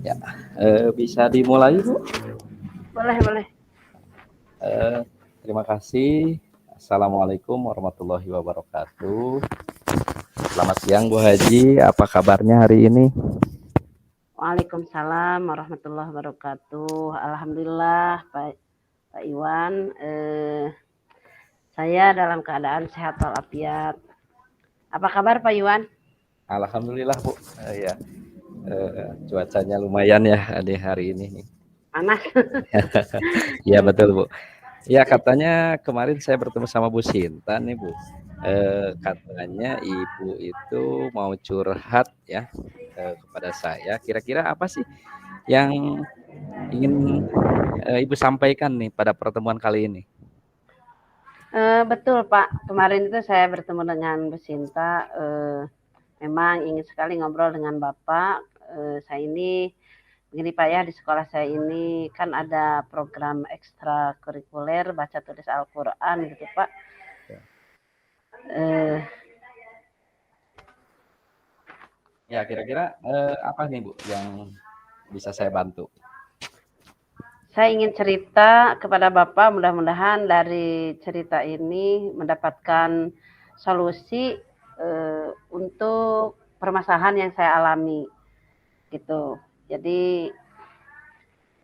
Ya, bisa dimulai, Bu. Boleh, boleh. Eh, Terima kasih. Assalamualaikum warahmatullahi wabarakatuh. Selamat siang, Bu Haji. Apa kabarnya hari ini? Waalaikumsalam warahmatullahi wabarakatuh. Alhamdulillah, Pak Iwan. Saya dalam keadaan sehat walafiat. Apa kabar Pak Iwan? Alhamdulillah, Bu. Ya, cuacanya lumayan ya di hari ini nih. Panas. Iya betul, Bu. Ya, katanya kemarin saya bertemu sama Bu Sinta nih, Bu. Katanya Ibu itu mau curhat ya kepada saya. Kira-kira apa sih yang ingin Ibu sampaikan nih pada pertemuan kali ini? Betul Pak. Kemarin itu saya bertemu dengan Bu Sinta. Memang ingin sekali ngobrol dengan Bapak. Saya ini begini Pak ya, di sekolah saya ini kan ada program ekstrakurikuler baca tulis Al-Quran gitu Pak. Eh, Ya, kira-kira apa nih, Bu, yang bisa saya bantu? Saya ingin cerita kepada Bapak, mudah-mudahan dari cerita ini mendapatkan solusi untuk permasalahan yang saya alami gitu. Jadi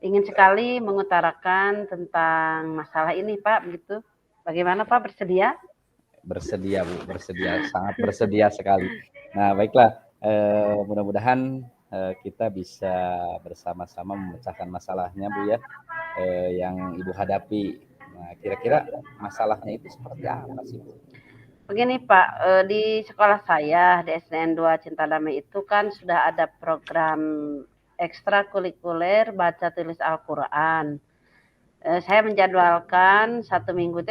ingin sekali mengutarakan tentang masalah ini, Pak, begitu. Bagaimana, Pak, bersedia? Bersedia, Bu, bersedia, sangat bersedia sekali. Nah, baiklah, mudah-mudahan kita bisa bersama-sama memecahkan masalahnya, Bu ya, yang Ibu hadapi. Nah, kira-kira masalahnya itu seperti apa sih, Bu? Begini Pak, di sekolah saya di SDN 2 Cinta Damai itu kan sudah ada program ekstrakurikuler baca tulis Al-Quran. Saya menjadwalkan satu minggu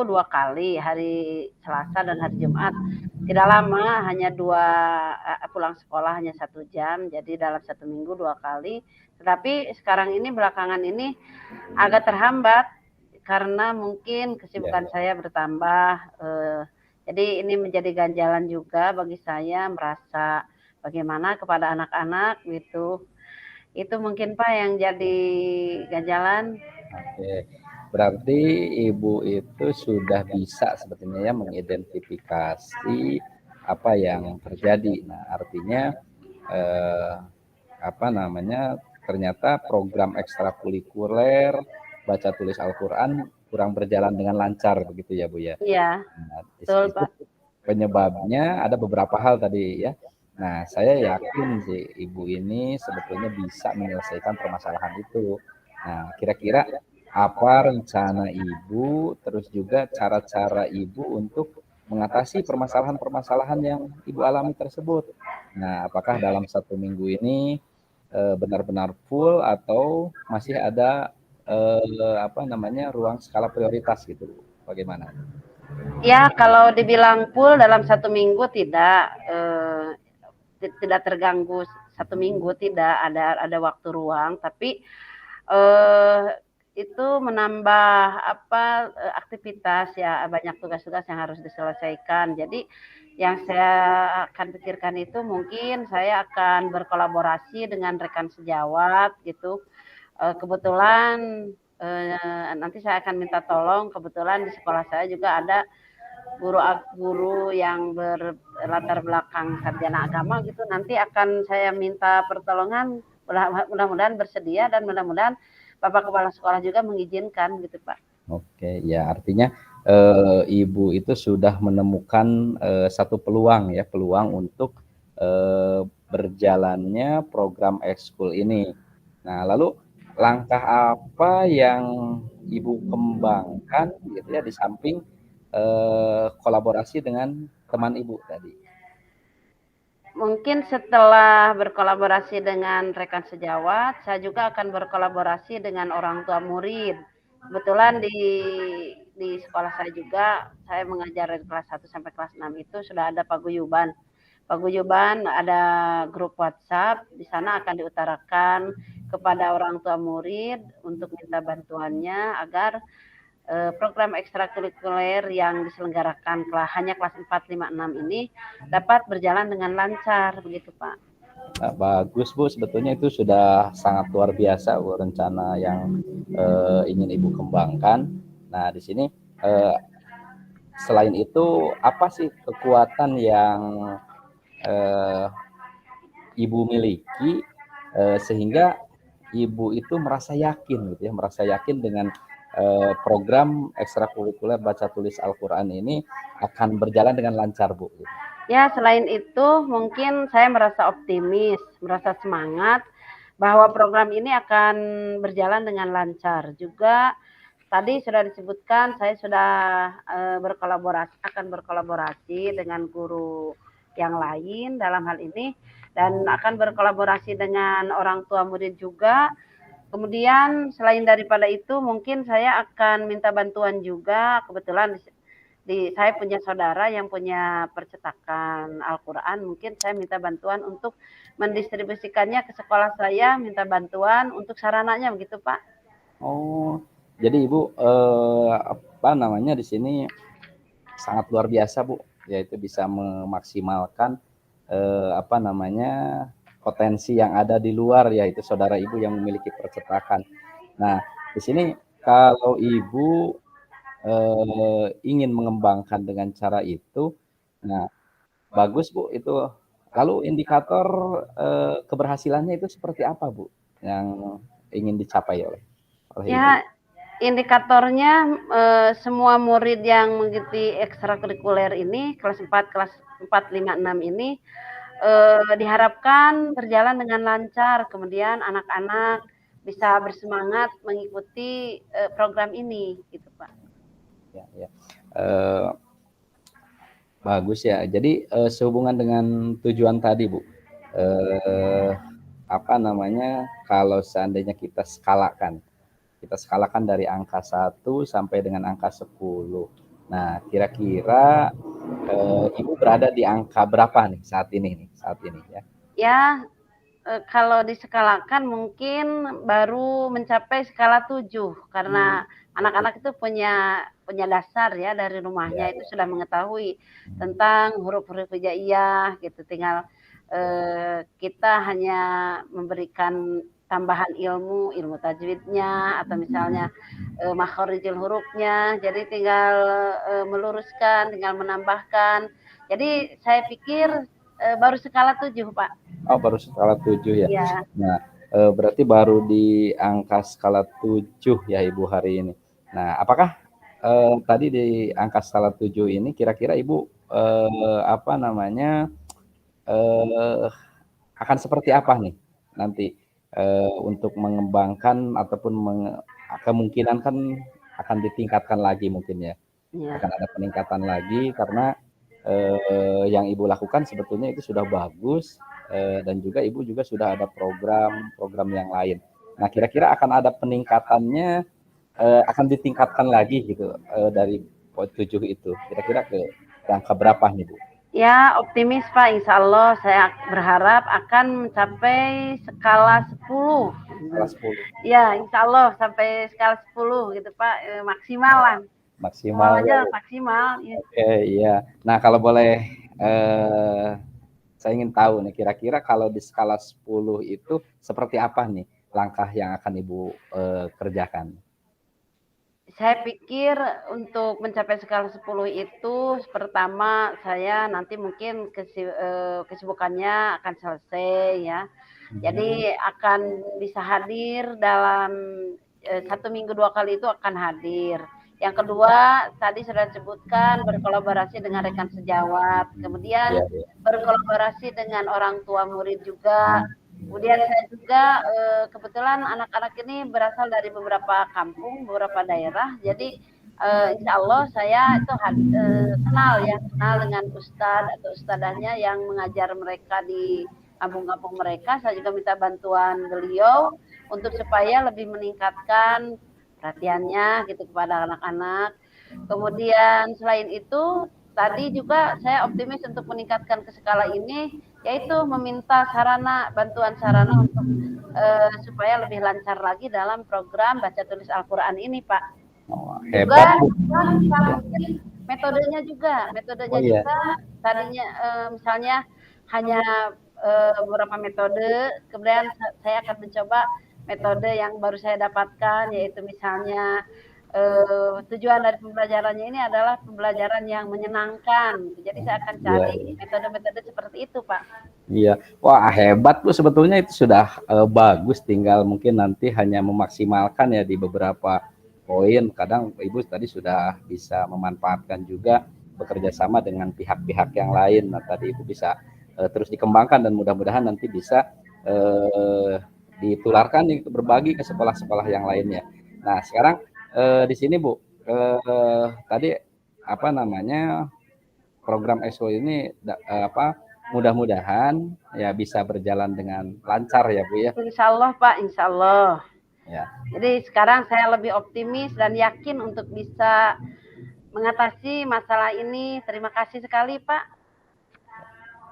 dua kali, hari Selasa dan hari Jumat. Tidak lama, hanya pulang sekolah hanya 1 jam, jadi dalam satu minggu dua kali. Tetapi sekarang ini belakangan ini agak terhambat karena mungkin Ya, kesibukan saya bertambah. Jadi ini menjadi ganjalan juga bagi saya merasa bagaimana kepada anak-anak gitu. Itu mungkin Pak yang jadi ganjalan. oke. Berarti Ibu itu sudah bisa sebetulnya ya mengidentifikasi apa yang terjadi. Nah, artinya eh, apa namanya, ternyata program ekstrakurikuler baca tulis Al-Quran kurang berjalan dengan lancar begitu ya, Bu ya. Iya, Nah, betul itu Pak. penyebabnya ada beberapa hal tadi ya. Nah, saya yakin sih Ibu ini sebetulnya bisa menyelesaikan permasalahan itu. Nah, kira-kira apa rencana Ibu, terus juga cara-cara Ibu untuk mengatasi permasalahan-permasalahan yang Ibu alami tersebut. Nah, apakah dalam satu minggu ini benar-benar full atau masih ada apa namanya, ruang skala prioritas gitu, Bu? Bagaimana? Ya, kalau dibilang full dalam satu minggu tidak, tidak terganggu satu minggu, tidak ada waktu ruang, tapi eh, itu menambah apa aktivitas ya, banyak tugas-tugas yang harus diselesaikan. Jadi yang saya akan pikirkan itu mungkin saya akan berkolaborasi dengan rekan sejawat gitu. Kebetulan nanti saya akan minta tolong, kebetulan di sekolah saya juga ada guru yang berlatar belakang sarjana agama gitu, nanti akan saya minta pertolongan, mudah-mudahan bersedia dan mudah-mudahan Bapak Kepala Sekolah juga mengizinkan gitu Pak. Oke, ya artinya Ibu itu sudah menemukan satu peluang ya, peluang untuk berjalannya program ekskul ini. Nah, lalu langkah apa yang Ibu kembangkan gitu ya di samping kolaborasi dengan teman Ibu tadi? Mungkin setelah berkolaborasi dengan rekan sejawat, saya juga akan berkolaborasi dengan orang tua murid. Kebetulan di sekolah saya juga, saya mengajar dari kelas 1 sampai kelas 6 itu sudah ada paguyuban. Paguyuban ada grup WhatsApp, di sana akan diutarakan kepada orang tua murid untuk minta bantuannya agar program ekstrakurikuler yang diselenggarakan hanya kelas 4, 5, 6 ini dapat berjalan dengan lancar begitu Pak. Bagus Bu, sebetulnya itu sudah sangat luar biasa Bu, rencana yang ingin Ibu kembangkan. Nah, di sini selain itu apa sih kekuatan yang Ibu miliki sehingga Ibu itu merasa yakin gitu ya, merasa yakin dengan program ekstrakurikuler baca tulis Al-Quran ini akan berjalan dengan lancar Bu. Ya, selain itu mungkin saya merasa optimis, merasa semangat bahwa program ini akan berjalan dengan lancar. Juga tadi sudah disebutkan saya sudah akan berkolaborasi dengan guru yang lain dalam hal ini dan akan berkolaborasi dengan orang tua murid juga. Kemudian selain daripada itu mungkin saya akan minta bantuan juga, kebetulan saya punya saudara yang punya percetakan Al-Quran, mungkin saya minta bantuan untuk mendistribusikannya ke sekolah saya, minta bantuan untuk sarananya begitu Pak. Oh, jadi Ibu apa namanya di sini sangat luar biasa Bu, yaitu bisa memaksimalkan apa namanya potensi yang ada di luar, yaitu saudara Ibu yang memiliki percetakan. Nah, di sini kalau Ibu ingin mengembangkan dengan cara itu, nah bagus Bu itu. Lalu indikator keberhasilannya itu seperti apa Bu yang ingin dicapai oleh Ibu? Ya, indikatornya semua murid yang mengikuti ekstrakurikuler ini kelas 4, kelas 4, 5, 6 ini diharapkan berjalan dengan lancar. Kemudian anak-anak bisa bersemangat mengikuti program ini, gitu Pak. Ya, ya. Bagus ya. Jadi sehubungan dengan tujuan tadi Bu, apa namanya? Kalau seandainya kita skalakan dari angka 1 sampai dengan angka 10. Nah, kira-kira Ibu berada di angka berapa nih saat ini ya? Ya, kalau diskalakan mungkin baru mencapai skala 7 karena anak-anak itu punya dasar ya dari rumahnya itu sudah mengetahui tentang huruf-huruf hijaiyah gitu. Tinggal kita hanya memberikan tambahan ilmu tajwidnya atau misalnya makharijul hurufnya. Jadi tinggal meluruskan, tinggal menambahkan. Jadi saya pikir baru skala 7, Pak. Oh, baru skala 7 ya. Iya. Nah, berarti baru di angka skala 7 ya Ibu hari ini. Nah, apakah tadi di angka skala 7 ini kira-kira Ibu apa namanya akan seperti apa nih nanti untuk mengembangkan ataupun kemungkinan kan akan ditingkatkan lagi mungkin ya. Ya. Akan ada peningkatan lagi karena yang Ibu lakukan sebetulnya itu sudah bagus dan juga Ibu juga sudah ada program yang lain. Nah, kira-kira akan ada peningkatannya, akan ditingkatkan lagi gitu dari poin 7 itu. Kira-kira ke angka berapa nih Bu? Ya, optimis Pak. Insya Allah saya berharap akan mencapai skala 10. Skala 10. Ya, insya Allah sampai skala 10 gitu Pak. Maksimal lah. Maksimal aja ya. Maksimal. Ya. Oke, iya. Nah, kalau boleh saya ingin tahu nih, kira-kira kalau di skala 10 itu seperti apa nih langkah yang akan Ibu kerjakan? Saya pikir untuk mencapai skala 10 itu pertama saya nanti mungkin kesibukannya akan selesai ya. Jadi akan bisa hadir dalam 1 minggu 2 kali itu akan hadir. Yang kedua, tadi sudah disebutkan berkolaborasi dengan rekan sejawat, kemudian berkolaborasi dengan orang tua murid juga. Kemudian saya juga kebetulan anak-anak ini berasal dari beberapa kampung, beberapa daerah. Jadi insya Allah saya itu kenal dengan ustadz atau ustadahnya yang mengajar mereka di kampung-kampung mereka. Saya juga minta bantuan beliau untuk supaya lebih meningkatkan perhatiannya gitu kepada anak-anak. Kemudian selain itu tadi juga saya optimis untuk meningkatkan ke skala ini, yaitu meminta bantuan sarana untuk supaya lebih lancar lagi dalam program baca tulis Al-Quran ini Pak. Oh, hebat. Juga metodenya juga tadinya misalnya hanya beberapa metode, kemudian saya akan mencoba metode yang baru saya dapatkan, yaitu misalnya tujuan dari pembelajarannya ini adalah pembelajaran yang menyenangkan. Jadi saya akan Iya, cari iya. metode-metode seperti itu, Pak. Iya, wah hebat Bu, sebetulnya itu sudah bagus, tinggal mungkin nanti hanya memaksimalkan ya di beberapa poin. Kadang Ibu tadi sudah bisa memanfaatkan juga bekerja sama dengan pihak-pihak yang lain. Nah, tadi Ibu bisa terus dikembangkan dan mudah-mudahan nanti bisa ditularkan berbagi ke sekolah-sekolah yang lainnya. Nah, sekarang di sini Bu, tadi apa namanya program EXO ini mudah-mudahan ya bisa berjalan dengan lancar ya Bu ya. Insya Allah Pak, insya Allah. Ya. Jadi sekarang saya lebih optimis dan yakin untuk bisa mengatasi masalah ini. Terima kasih sekali Pak.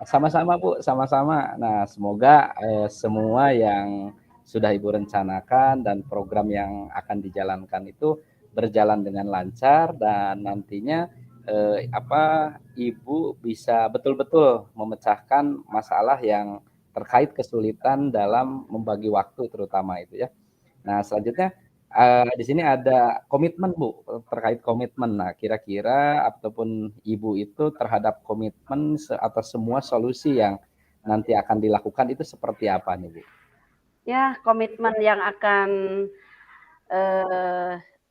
Sama-sama Bu, sama-sama. Nah, semoga semua yang sudah Ibu rencanakan dan program yang akan dijalankan itu berjalan dengan lancar dan nantinya Ibu bisa betul-betul memecahkan masalah yang terkait kesulitan dalam membagi waktu terutama itu ya. Nah, selanjutnya di sini ada komitmen Bu, terkait komitmen. Nah, kira-kira ataupun Ibu itu terhadap komitmen atau semua solusi yang nanti akan dilakukan itu seperti apa nih Bu? Ya, komitmen yang akan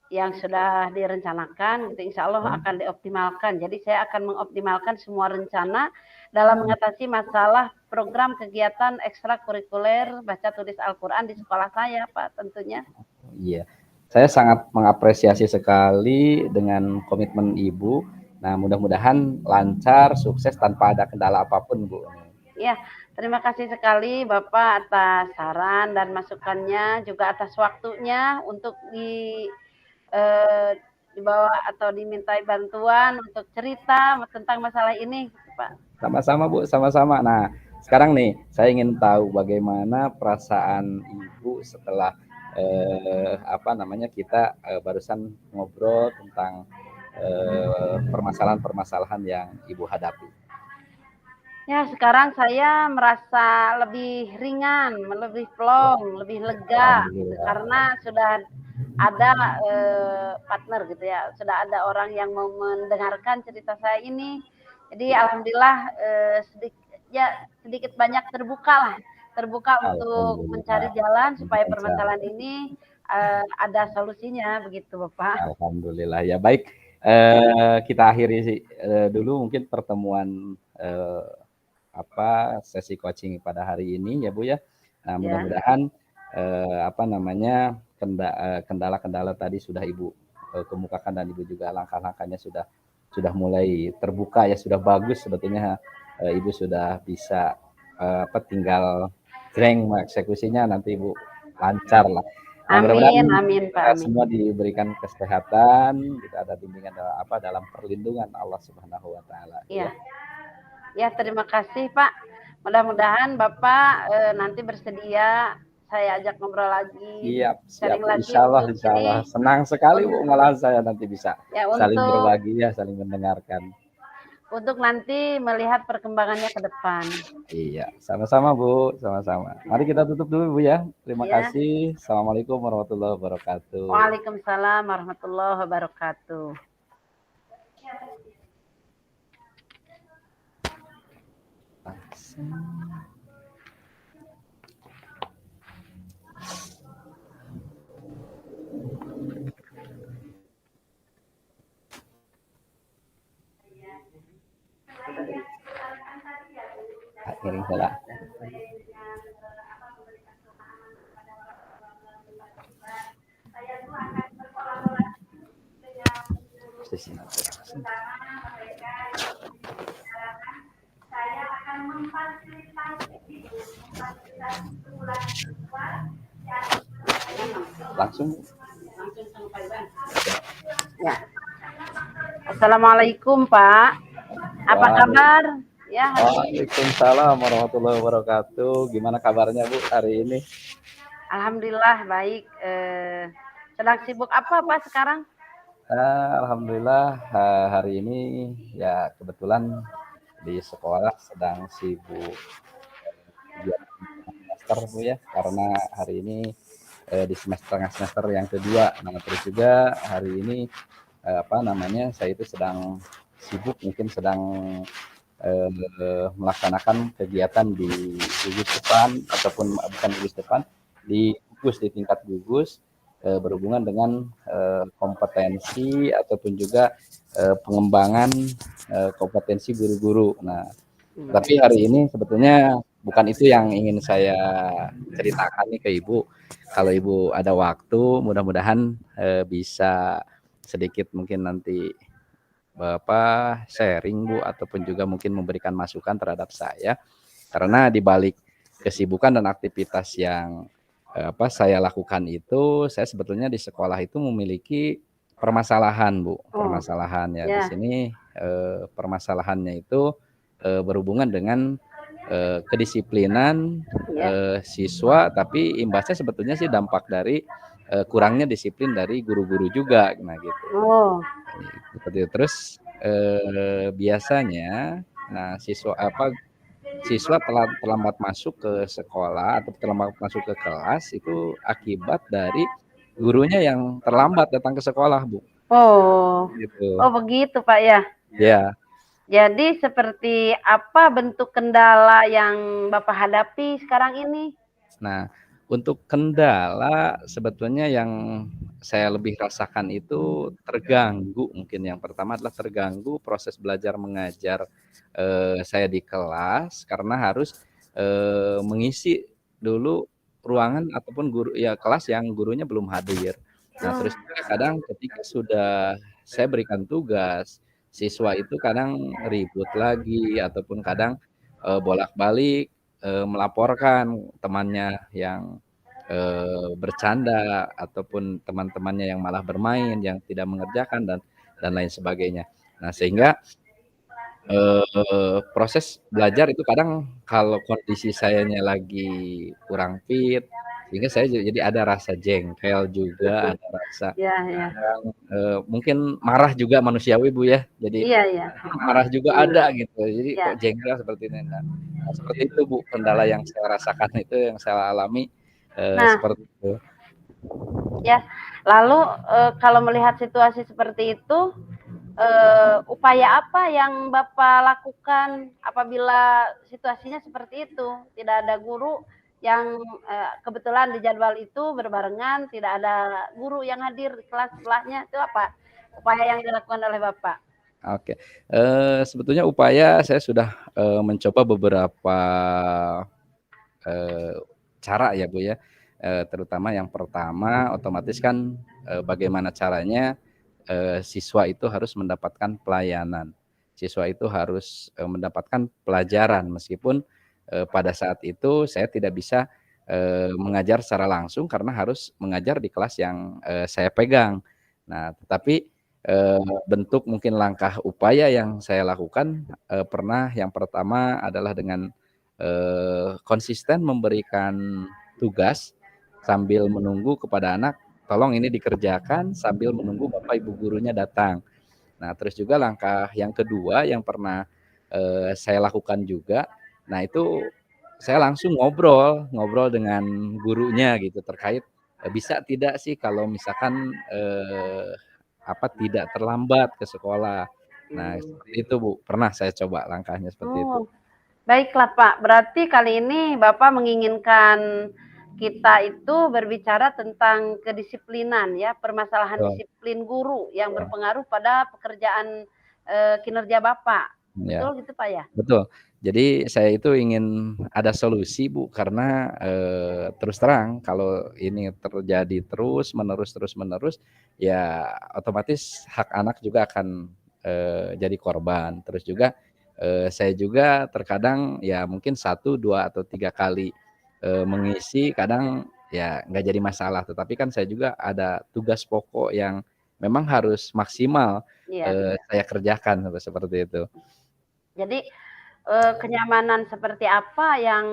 yang sudah direncanakan, gitu, insya Allah akan dioptimalkan. Jadi saya akan mengoptimalkan semua rencana dalam mengatasi masalah program kegiatan ekstrakurikuler baca tulis Al-Quran di sekolah saya, Pak, tentunya. Iya, saya sangat mengapresiasi sekali dengan komitmen Ibu. Nah, mudah-mudahan lancar, sukses tanpa ada kendala apapun, Bu. Ya, terima kasih sekali Bapak atas saran dan masukannya, juga atas waktunya untuk dibawa atau dimintai bantuan untuk cerita tentang masalah ini, Pak. Sama-sama Bu, sama-sama. Nah, sekarang nih saya ingin tahu bagaimana perasaan Ibu setelah kita barusan ngobrol tentang permasalahan-permasalahan yang Ibu hadapi. Ya, sekarang saya merasa lebih ringan, lebih plong, lebih lega, gitu, karena sudah ada partner gitu ya, sudah ada orang yang mau mendengarkan cerita saya ini. Jadi alhamdulillah sedikit banyak terbuka untuk mencari jalan supaya permasalahan ini ada solusinya begitu Bapak. Alhamdulillah ya baik. Kita akhiri dulu mungkin pertemuan sesi coaching pada hari ini ya Bu ya. Nah, mudah-mudahan kendala-kendala tadi sudah Ibu kemukakan dan Ibu juga langkah-langkahnya sudah mulai terbuka ya, sudah bagus sebetulnya. Ibu sudah bisa tinggal eksekusinya nanti Ibu lancar lah. Nah, amin Pak. Semua diberikan kesehatan, kita ada bimbingan dalam perlindungan Allah Subhanahu wa taala. Iya. Ya, terima kasih Pak. Mudah-mudahan Bapak nanti bersedia saya ajak ngobrol lagi. Siap. Lagi insya Allah. Senang sekali Bu, malah saya nanti bisa saling berbagi ya, saling mendengarkan. Untuk nanti melihat perkembangannya ke depan. Iya, sama-sama Bu, sama-sama. Mari kita tutup dulu Bu ya. Terima kasih. Assalamualaikum warahmatullahi wabarakatuh. Waalaikumsalam warahmatullahi wabarakatuh. Kirim salah. Saya akan memfasilitasi langsung. Ya. Assalamualaikum Pak. Apa kabar? Ya. Waalaikumsalam warahmatullahi wabarakatuh. Gimana kabarnya Bu hari ini? Alhamdulillah baik. Sedang sibuk apa Pak sekarang? Alhamdulillah hari ini ya kebetulan di sekolah sedang sibuk semester Bu ya, karena hari ini di tengah semester yang kedua. Nah, terus juga hari ini saya itu sedang sibuk, mungkin sedang melaksanakan kegiatan di gugus depan ataupun bukan gugus depan, di tingkat gugus berhubungan dengan kompetensi ataupun juga pengembangan kompetensi guru-guru. Nah, tapi hari ini sebetulnya bukan itu yang ingin saya ceritakan nih ke Ibu. Kalau Ibu ada waktu, mudah-mudahan bisa sedikit mungkin nanti Bapak sharing Bu, ataupun juga mungkin memberikan masukan terhadap saya. Karena di balik kesibukan dan aktivitas yang saya lakukan itu, saya sebetulnya di sekolah itu memiliki permasalahan Bu. Permasalahannya di sini permasalahannya itu berhubungan dengan kedisiplinan siswa, tapi imbasnya sebetulnya sih dampak dari kurangnya disiplin dari guru-guru juga, nah gitu. Seperti itu. Terus biasanya, nah siswa terlambat masuk ke sekolah atau terlambat masuk ke kelas itu akibat dari gurunya yang terlambat datang ke sekolah, Bu. Gitu. Oh begitu Pak ya? Ya. Jadi seperti apa bentuk kendala yang Bapak hadapi sekarang ini? Nah, untuk kendala sebetulnya yang saya lebih rasakan itu terganggu, mungkin yang pertama adalah terganggu proses belajar mengajar saya di kelas karena harus mengisi dulu ruangan ataupun kelas yang gurunya belum hadir. Nah, terus kadang ketika sudah saya berikan tugas, siswa itu kadang ribut lagi ataupun kadang bolak-balik melaporkan temannya yang bercanda ataupun teman-temannya yang malah bermain, yang tidak mengerjakan dan lain sebagainya. Nah, sehingga proses belajar itu kadang kalau kondisi sayanya lagi kurang fit, sehingga saya jadi ada rasa jengkel juga, ada rasa kadang mungkin marah juga manusiawi Bu ya. Jadi marah juga ada gitu. Jadi kok jengkel seperti ini. Nah, seperti itu Bu, kendala yang saya rasakan itu, yang saya alami seperti itu. Ya, lalu kalau melihat situasi seperti itu, upaya apa yang Bapak lakukan apabila situasinya seperti itu? Tidak ada guru yang kebetulan di jadwal itu berbarengan, tidak ada guru yang hadir di kelas sebelahnya, itu apa upaya yang dilakukan oleh Bapak? Oke, sebetulnya upaya saya sudah mencoba beberapa cara ya Bu ya, terutama yang pertama otomatis kan bagaimana caranya siswa itu harus mendapatkan pelayanan, siswa itu harus mendapatkan pelajaran meskipun pada saat itu saya tidak bisa mengajar secara langsung karena harus mengajar di kelas yang saya pegang. Nah, tetapi bentuk mungkin langkah upaya yang saya lakukan pernah yang pertama adalah dengan konsisten memberikan tugas sambil menunggu kepada anak, tolong ini dikerjakan sambil menunggu Bapak Ibu gurunya datang. Nah, terus juga langkah yang kedua yang pernah saya lakukan juga, nah itu saya langsung ngobrol dengan gurunya gitu terkait bisa tidak sih kalau misalkan tidak terlambat ke sekolah. Nah, seperti itu Bu, pernah saya coba langkahnya seperti itu. Baiklah Pak, berarti kali ini Bapak menginginkan kita itu berbicara tentang kedisiplinan ya, permasalahan disiplin guru yang berpengaruh pada pekerjaan kinerja Bapak. Betul gitu Pak ya? Betul. Jadi saya itu ingin ada solusi Bu, karena terus terang kalau ini terjadi terus-menerus, ya otomatis hak anak juga akan jadi korban. Terus juga saya juga terkadang ya mungkin 1, 2, atau 3 kali mengisi kadang ya nggak jadi masalah, tetapi kan saya juga ada tugas pokok yang memang harus maksimal saya kerjakan seperti itu. Jadi kenyamanan seperti apa yang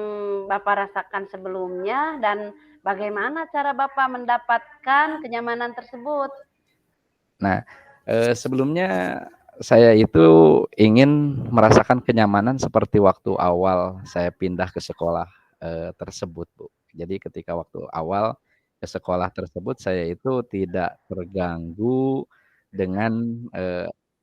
Bapak rasakan sebelumnya dan bagaimana cara Bapak mendapatkan kenyamanan tersebut? Nah, sebelumnya saya itu ingin merasakan kenyamanan seperti waktu awal saya pindah ke sekolah tersebut, Bu. Jadi ketika waktu awal ke sekolah tersebut saya itu tidak terganggu dengan,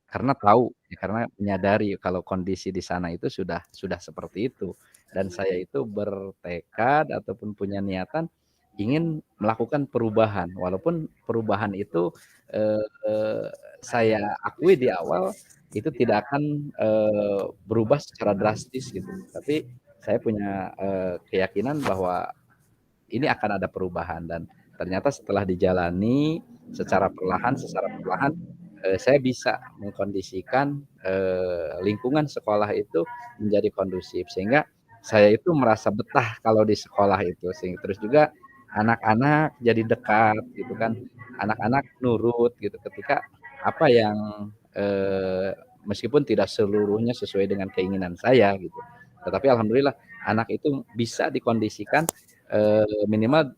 karena tahu, ya karena menyadari kalau kondisi di sana itu sudah seperti itu, dan saya itu bertekad ataupun punya niatan ingin melakukan perubahan, walaupun perubahan itu, eee, saya akui di awal itu tidak akan, berubah secara drastis gitu, tapi saya punya, keyakinan bahwa ini akan ada perubahan dan ternyata setelah dijalani secara perlahan, saya bisa mengkondisikan, lingkungan sekolah itu menjadi kondusif sehingga saya itu merasa betah kalau di sekolah itu terus juga anak-anak jadi dekat gitu kan, anak-anak nurut gitu ketika apa yang, meskipun tidak seluruhnya sesuai dengan keinginan saya gitu, tetapi alhamdulillah anak itu bisa dikondisikan, minimal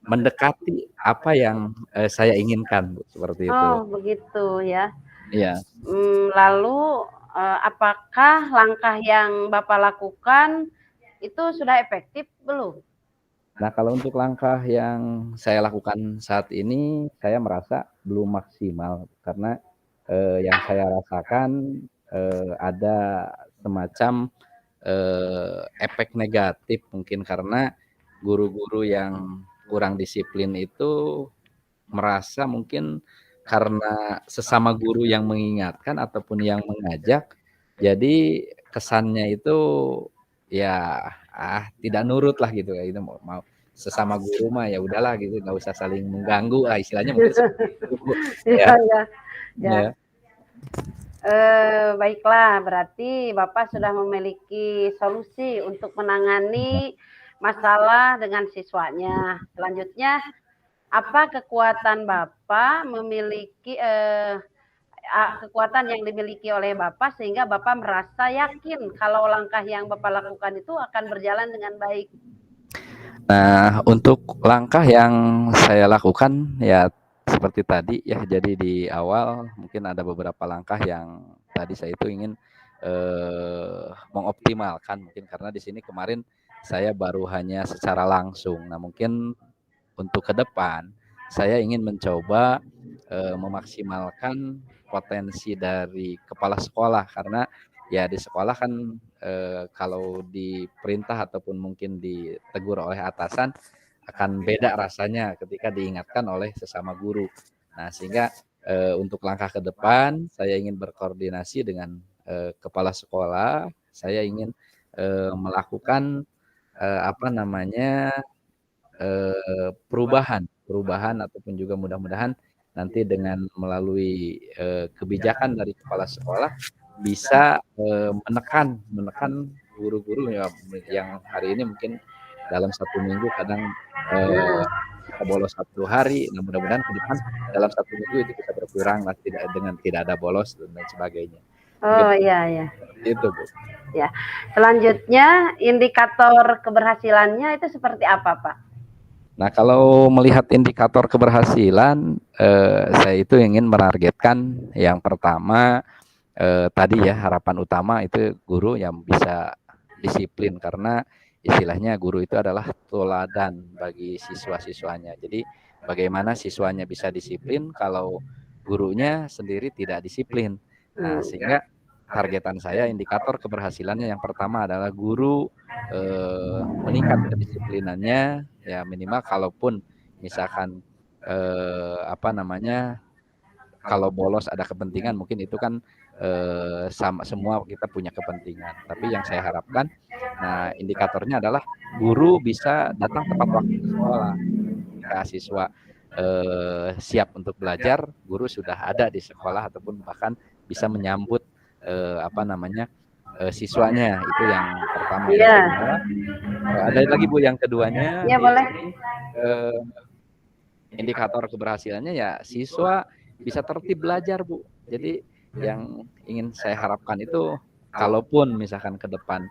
mendekati apa yang, saya inginkan, Bu, seperti itu. Oh, begitu ya. Iya. Lalu, apakah langkah yang Bapak lakukan itu sudah efektif belum? Nah, kalau untuk langkah yang saya lakukan saat ini, saya merasa belum maksimal karena, yang saya rasakan, ada semacam, efek negatif mungkin karena guru-guru yang kurang disiplin itu merasa mungkin karena sesama guru yang mengingatkan ataupun yang mengajak, jadi kesannya itu ya, tidak nurut lah gitu ya, itu mau mau sesama guru mah ya udahlah gitu, nggak usah saling mengganggu lah istilahnya mungkin seperti itu, Bu, Iya ya. iya, ya. Ya. Baiklah, berarti Bapak sudah memiliki solusi untuk menangani masalah dengan siswanya. Selanjutnya, apa kekuatan Bapak memiliki, kekuatan yang dimiliki oleh Bapak sehingga Bapak merasa yakin kalau langkah yang Bapak lakukan itu akan berjalan dengan baik? Nah, untuk langkah yang saya lakukan ya seperti tadi ya, jadi di awal mungkin ada beberapa langkah yang tadi saya itu ingin, mengoptimalkan mungkin karena di sini kemarin saya baru hanya secara langsung. Nah, mungkin untuk ke depan saya ingin mencoba, memaksimalkan potensi dari kepala sekolah karena ya di sekolah kan, kalau diperintah ataupun mungkin ditegur oleh atasan akan beda rasanya ketika diingatkan oleh sesama guru. Nah, sehingga, untuk langkah ke depan saya ingin berkoordinasi dengan, kepala sekolah, saya ingin, melakukan, apa namanya, perubahan ataupun juga mudah-mudahan nanti dengan melalui, kebijakan dari kepala sekolah bisa, menekan menekan guru-guru yang hari ini mungkin dalam 1 minggu kadang, Nah, bisa bolos 1 hari. Nah, mudah-mudahan ke depan dalam 1 minggu itu bisa berkurang lah tidak ada bolos dan lain sebagainya. Mungkin oh, iya iya, seperti itu, Bu. ya. Selanjutnya, indikator keberhasilannya itu seperti apa, Pak? Nah, kalau melihat indikator keberhasilan, saya itu ingin menargetkan yang pertama, tadi ya harapan utama itu guru yang bisa disiplin karena istilahnya guru itu adalah teladan bagi siswa-siswanya. Jadi bagaimana siswanya bisa disiplin kalau gurunya sendiri tidak disiplin. Nah, Hmm. sehingga targetan saya indikator keberhasilannya yang pertama adalah guru, meningkat kedisiplinannya ya minimal kalaupun misalkan, apa namanya, kalau bolos ada kepentingan mungkin itu kan, sama semua kita punya kepentingan. Tapi yang saya harapkan, nah indikatornya adalah guru bisa datang tepat waktu ke sekolah. Ketika siswa, siap untuk belajar, guru sudah ada di sekolah ataupun bahkan bisa menyambut, apa namanya, siswanya. Itu yang pertama. Yang Iya, kedua, ada lagi Bu yang keduanya iya di boleh. sini, eee indikator keberhasilannya ya siswa bisa tertib belajar, Bu. Jadi yang ingin saya harapkan itu kalaupun misalkan ke depan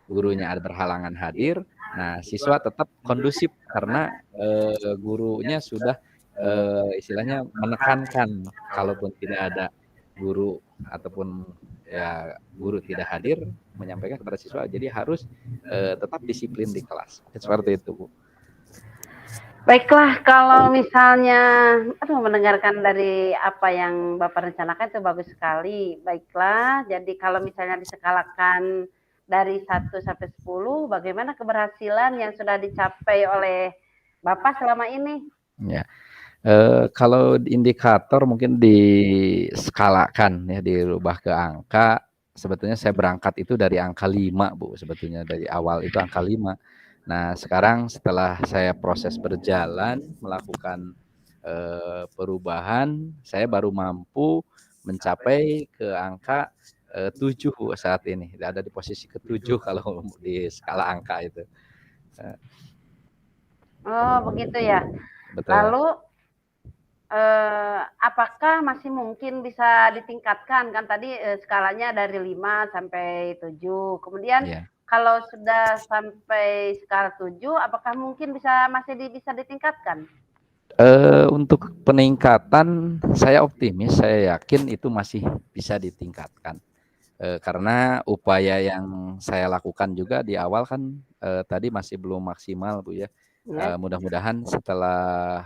gurunya ada berhalangan hadir, nah siswa tetap kondusif karena, gurunya sudah, istilahnya menekankan kalaupun tidak ada guru ataupun ya guru tidak hadir menyampaikan kepada siswa, jadi harus tetap disiplin di kelas. Seperti itu, Bu. Baiklah, kalau misalnya, mendengarkan dari apa yang Bapak rencanakan itu bagus sekali. Baiklah, jadi kalau misalnya diskalakan dari 1 sampai 10, bagaimana keberhasilan yang sudah dicapai oleh Bapak selama ini? Ya, kalau indikator mungkin diskalakan ya, dirubah ke angka. Sebetulnya saya berangkat itu dari angka 5, Bu. Sebetulnya dari awal itu angka 5. Nah, sekarang setelah saya proses berjalan melakukan perubahan, saya baru mampu mencapai ke angka 7 Bu, saat ini. Ada di posisi ke-7 kalau di skala angka itu. Oh, begitu ya. Betul. Lalu apakah masih mungkin bisa ditingkatkan? Kan tadi skalanya dari 5 sampai 7. Kemudian Ya. kalau sudah sampai skala 7, apakah mungkin masih bisa ditingkatkan? Untuk peningkatan saya optimis, saya yakin itu masih bisa ditingkatkan. Karena upaya yang saya lakukan juga di awal kan tadi masih belum maksimal, Bu, ya. Ya. Mudah-mudahan setelah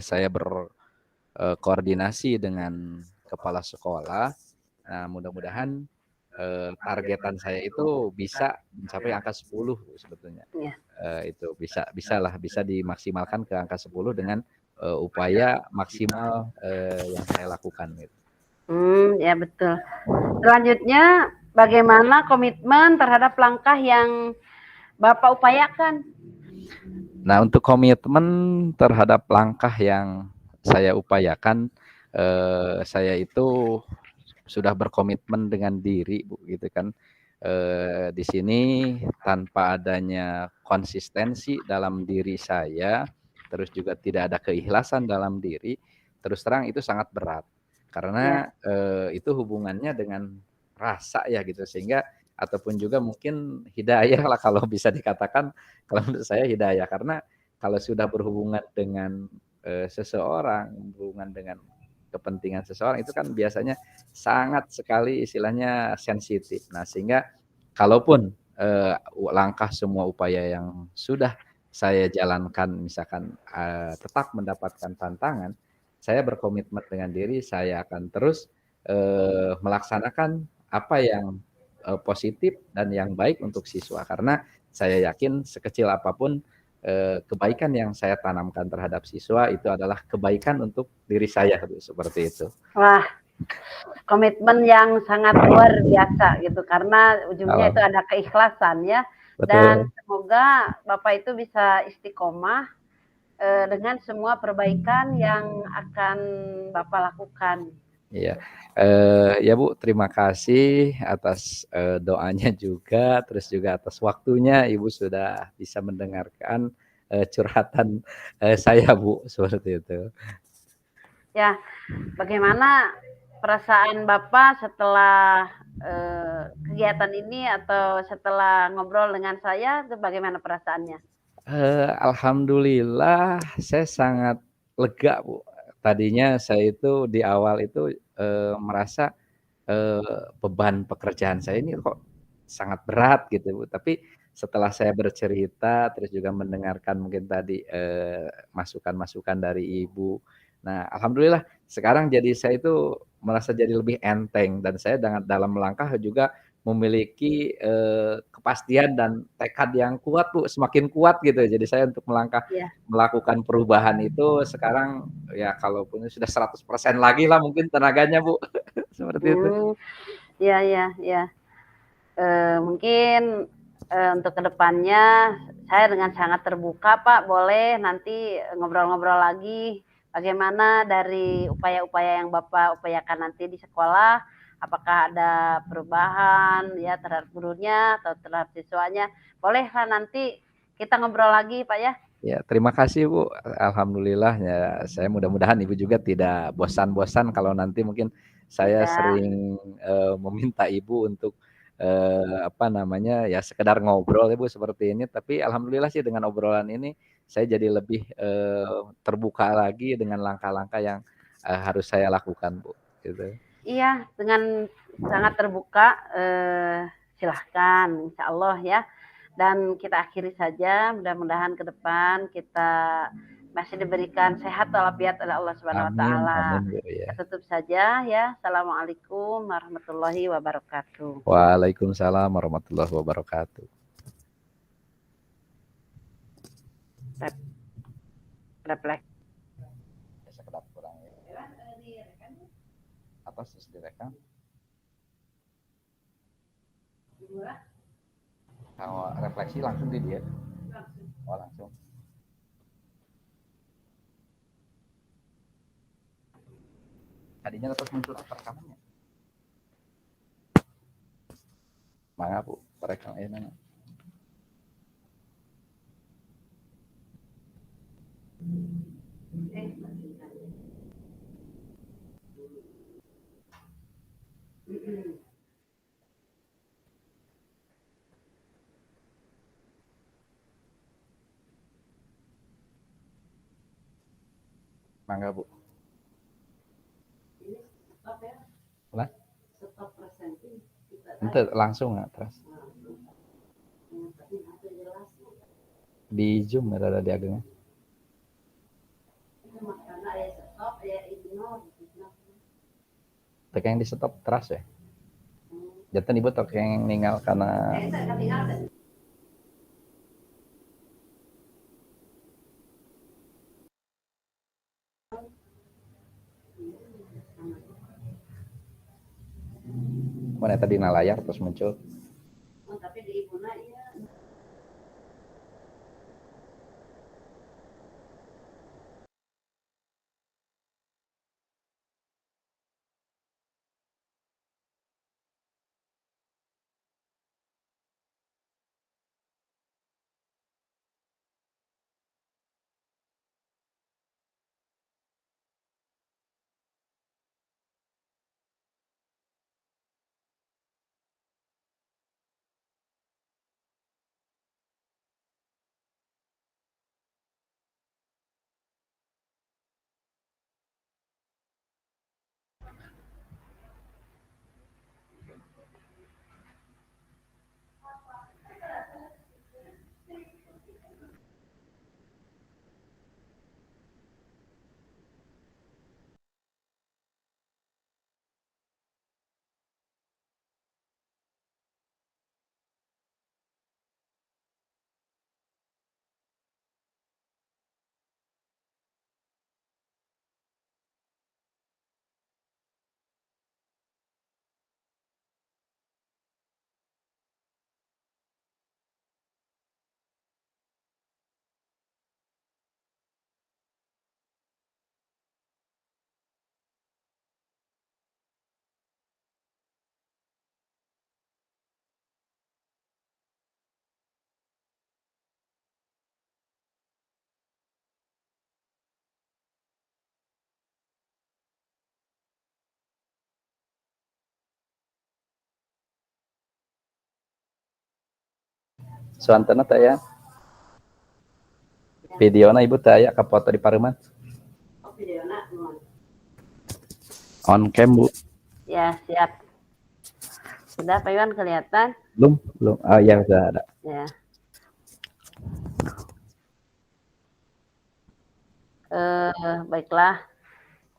saya berkoordinasi dengan kepala sekolah, nah mudah-mudahan targetan saya itu bisa mencapai angka 10 sebetulnya. Ya. Itu bisa dimaksimalkan ke angka 10 dengan upaya maksimal yang saya lakukan gitu. Ya betul. Selanjutnya, bagaimana komitmen terhadap langkah yang Bapak upayakan? Nah, untuk komitmen terhadap langkah yang saya upayakan, saya itu sudah berkomitmen dengan diri, Bu, gitu kan. Di sini tanpa adanya konsistensi dalam diri saya, terus juga tidak ada keikhlasan dalam diri, terus terang itu sangat berat. Ya. Karena itu hubungannya dengan rasa ya gitu, sehingga ataupun juga mungkin hidayah lah kalau bisa dikatakan, kalau menurut saya hidayah. Karena kalau sudah berhubungan dengan seseorang, berhubungan dengan kepentingan seseorang itu kan biasanya sangat sekali istilahnya sensitif. Nah, sehingga kalaupun langkah semua upaya yang sudah saya jalankan misalkan tetap mendapatkan tantangan, saya berkomitmen dengan diri saya akan terus melaksanakan apa yang positif dan yang baik untuk siswa. Karena saya yakin sekecil apapun kebaikan yang saya tanamkan terhadap siswa itu adalah kebaikan untuk diri saya, seperti itu. Wah, komitmen yang sangat luar biasa gitu, karena ujungnya itu Alam. ada keikhlasan ya. Dan Betul. semoga Bapak itu bisa istiqomah dengan semua perbaikan yang akan Bapak lakukan. Iya, ya Bu, terima kasih atas doanya juga, terus juga atas waktunya Ibu sudah bisa mendengarkan curhatan saya, Bu, seperti itu. Ya, bagaimana perasaan Bapak setelah kegiatan ini atau setelah ngobrol dengan saya, itu bagaimana perasaannya? Alhamdulillah saya sangat lega, Bu. Tadinya saya itu di awal itu merasa beban pekerjaan saya ini kok sangat berat gitu, Bu. Tapi setelah saya bercerita, terus juga mendengarkan mungkin tadi masukan-masukan dari Ibu. Nah, alhamdulillah sekarang jadi saya itu merasa jadi lebih enteng dan saya dalam melangkah juga memiliki kepastian dan tekad yang kuat, Bu, semakin kuat gitu. Jadi saya untuk Ya. melakukan perubahan itu sekarang ya kalaupun sudah 100% lagi lah mungkin tenaganya, Bu, seperti itu. Ya, ya, ya. Mungkin untuk kedepannya saya dengan sangat terbuka, Pak. Boleh nanti ngobrol-ngobrol lagi bagaimana dari upaya-upaya yang Bapak upayakan nanti di sekolah, apakah ada perubahan ya terhadap gurunya atau terhadap siswanya. Bolehlah nanti kita ngobrol lagi, Pak ya. Ya, terima kasih, Bu. Alhamdulillah ya, saya mudah-mudahan Ibu juga tidak bosan-bosan kalau nanti mungkin saya Tidak. sering meminta Ibu untuk apa namanya, ya sekedar ngobrol ya, Bu, seperti ini. Tapi alhamdulillah sih dengan obrolan ini saya jadi lebih terbuka lagi dengan langkah-langkah yang harus saya lakukan, Bu, gitu. Iya, dengan sangat terbuka, silahkan, insya Allah ya. Dan kita akhiri saja, mudah-mudahan ke depan kita masih diberikan sehat walafiat oleh Allah Subhanahu wa Amin, taala. amin Bu ya. Kita tutup saja ya. Assalamualaikum warahmatullahi wabarakatuh. Waalaikumsalam warahmatullahi wabarakatuh. Refleks. Sekedap kurang ya. Atas terus direkam. Kalau refleksi langsung di dia. Oh langsung. Tadinya tetap muncul apa rekamannya? Mangga Bu, rekam nanya. Mangga Bu. Lah? Ente langsung nggak terus? Di Zoom ada di agengnya. Tekan yang di stop terus ya. Jantan ibu tok yang ninggal karena mana tadi na layar terus muncul. Oh, tapi di ibuna iya. Suantana teh ya. Videona ibu teh aya kapoto di Pareuman. Oh, videona On cam Bu. ya, siap. Sudah Pak Iwan kelihatan? Belum. Oh iya sudah ada. Ya. Baiklah.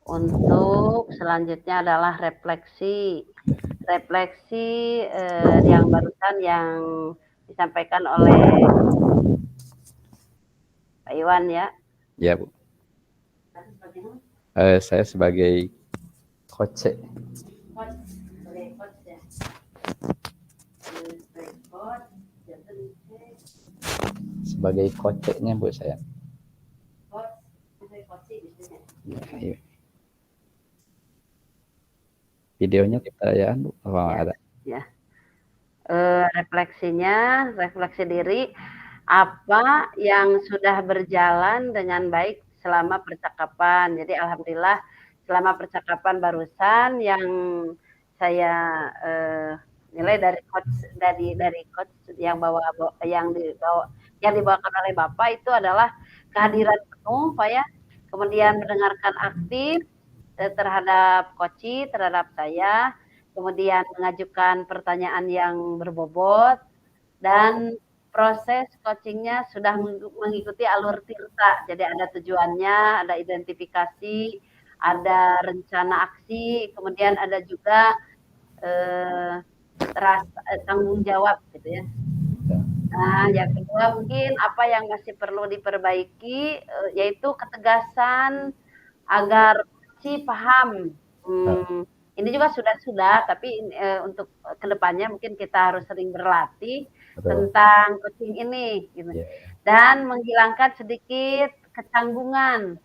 Untuk selanjutnya adalah refleksi. Refleksi yang barusan yang disampaikan oleh Pak Iwan ya. Ya Bu. Saya sebagai coach. Sebagai coachnya Bu saya. Ya, iya. Videonya kita ya, ada. Ya. Refleksinya, refleksi diri, apa yang sudah berjalan dengan baik selama percakapan. Jadi alhamdulillah selama percakapan barusan yang saya nilai dari coach yang dibawakan oleh Bapak itu adalah kehadiran penuh Pak ya, kemudian mendengarkan aktif, terhadap coach, terhadap saya, kemudian mengajukan pertanyaan yang berbobot, dan proses coachingnya sudah mengikuti alur tirta. Jadi ada tujuannya, ada identifikasi, ada rencana aksi, kemudian ada juga tanggung jawab gitu ya. Nah, yang kedua mungkin apa yang masih perlu diperbaiki yaitu ketegasan agar si paham. Ini juga sudah, tapi untuk kedepannya mungkin kita harus sering berlatih tentang coaching ini, gitu. Dan menghilangkan sedikit kecanggungan,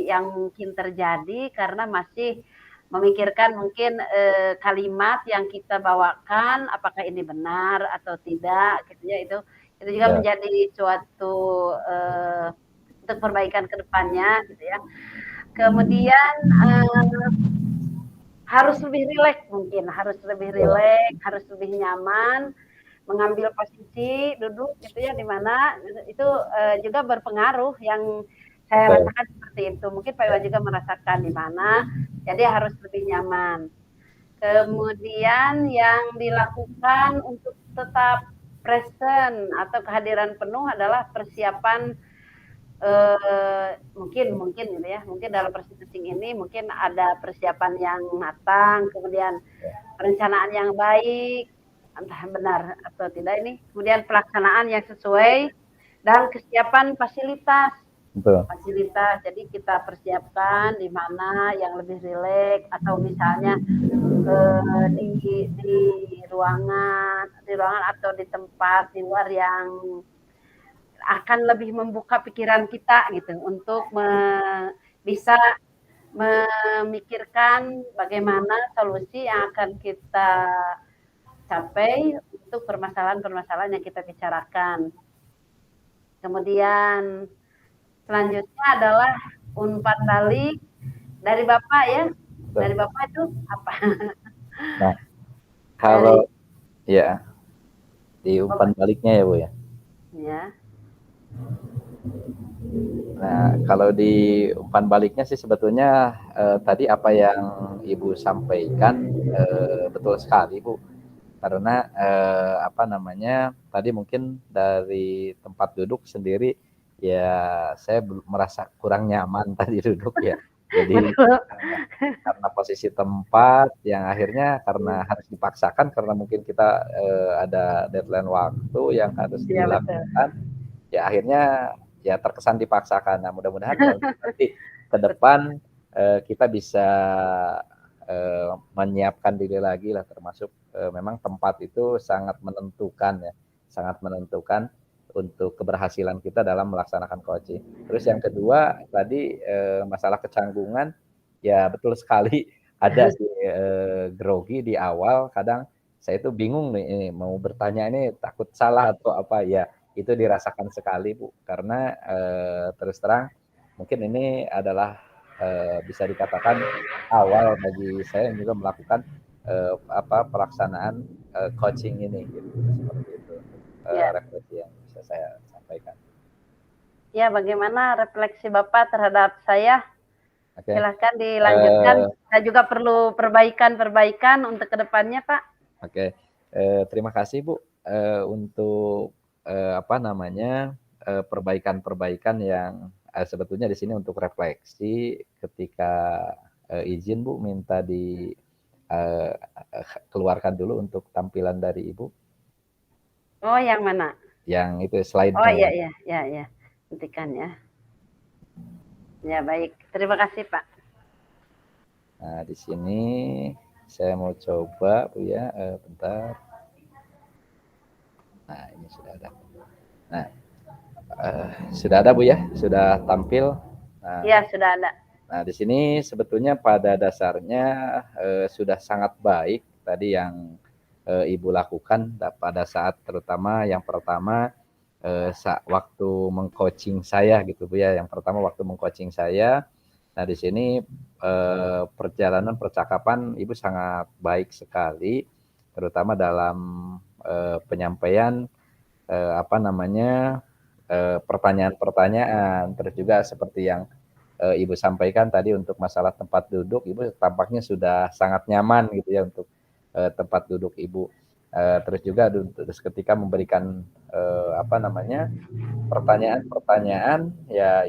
yang mungkin terjadi karena masih memikirkan mungkin kalimat yang kita bawakan apakah ini benar atau tidak, gitu ya. Itu juga menjadi suatu untuk perbaikan kedepannya, gitu ya. Kemudian harus lebih rileks mungkin, harus lebih rileks, harus lebih nyaman, mengambil posisi duduk gitu ya di mana itu juga berpengaruh yang saya rasakan seperti itu. Mungkin Pak Iwan juga merasakan di mana, jadi harus lebih nyaman. Kemudian yang dilakukan untuk tetap present atau kehadiran penuh adalah persiapan mungkin gitu ya, mungkin dalam presenting ini mungkin ada persiapan yang matang, kemudian perencanaan yang baik, entah benar atau tidak ini, kemudian pelaksanaan yang sesuai, dan kesiapan fasilitas. Fasilitas, jadi kita persiapkan di mana yang lebih rileks, atau misalnya di ruangan atau di tempat di luar yang akan lebih membuka pikiran kita gitu untuk bisa memikirkan bagaimana solusi yang akan kita capai untuk permasalahan-permasalahan yang kita bicarakan. Kemudian selanjutnya adalah umpan balik dari Bapak ya. Dari Bapak itu apa? Nah, kalau ya di umpan baliknya ya Bu ya. Ya. Nah, kalau di umpan baliknya sih sebetulnya tadi apa yang Ibu sampaikan betul sekali Bu. Karena apa namanya tadi mungkin dari tempat duduk sendiri ya saya merasa kurang nyaman tadi duduk ya. Jadi karena posisi tempat yang akhirnya karena harus dipaksakan karena mungkin kita ada deadline waktu yang harus dilakukan. Ya akhirnya ya terkesan dipaksakan. Nah, mudah-mudahan nanti ke depan kita bisa menyiapkan diri lagi lah, termasuk memang tempat itu sangat menentukan ya, sangat menentukan untuk keberhasilan kita dalam melaksanakan coaching. Terus yang kedua tadi masalah kecanggungan, ya betul sekali ada sih grogi di awal, kadang saya itu bingung nih mau bertanya ini takut salah atau apa ya, itu dirasakan sekali Bu, karena terus terang mungkin ini adalah bisa dikatakan awal bagi saya yang juga melakukan pelaksanaan coaching ini gitu, seperti itu refleksi yang bisa saya sampaikan. Ya, bagaimana refleksi Bapak terhadap saya? Silahkan dilanjutkan. Saya juga perlu perbaikan untuk kedepannya, Pak. Oke, terima kasih Bu untuk apa namanya perbaikan-perbaikan yang sebetulnya di sini untuk refleksi ketika izin Bu minta di keluarkan dulu untuk tampilan dari Ibu. Oh, yang mana? Yang itu slide-nya. Oh iya. Hentikan ya. Ya baik, terima kasih Pak. Nah di sini saya mau coba Bu ya, bentar. Nah ini sudah ada. Nah sudah ada Bu ya, sudah tampil. Nah, ya sudah ada. Nah di sini sebetulnya pada dasarnya sudah sangat baik tadi yang Ibu lakukan pada saat terutama yang pertama waktu mengcoaching saya gitu Bu ya. Yang pertama waktu mengcoaching saya. Nah di sini perjalanan percakapan Ibu sangat baik sekali, terutama dalam penyampaian apa namanya pertanyaan-pertanyaan, terus juga seperti yang Ibu sampaikan tadi untuk masalah tempat duduk, Ibu tampaknya sudah sangat nyaman gitu ya untuk tempat duduk Ibu. Terus juga terus ketika memberikan apa namanya pertanyaan-pertanyaan ya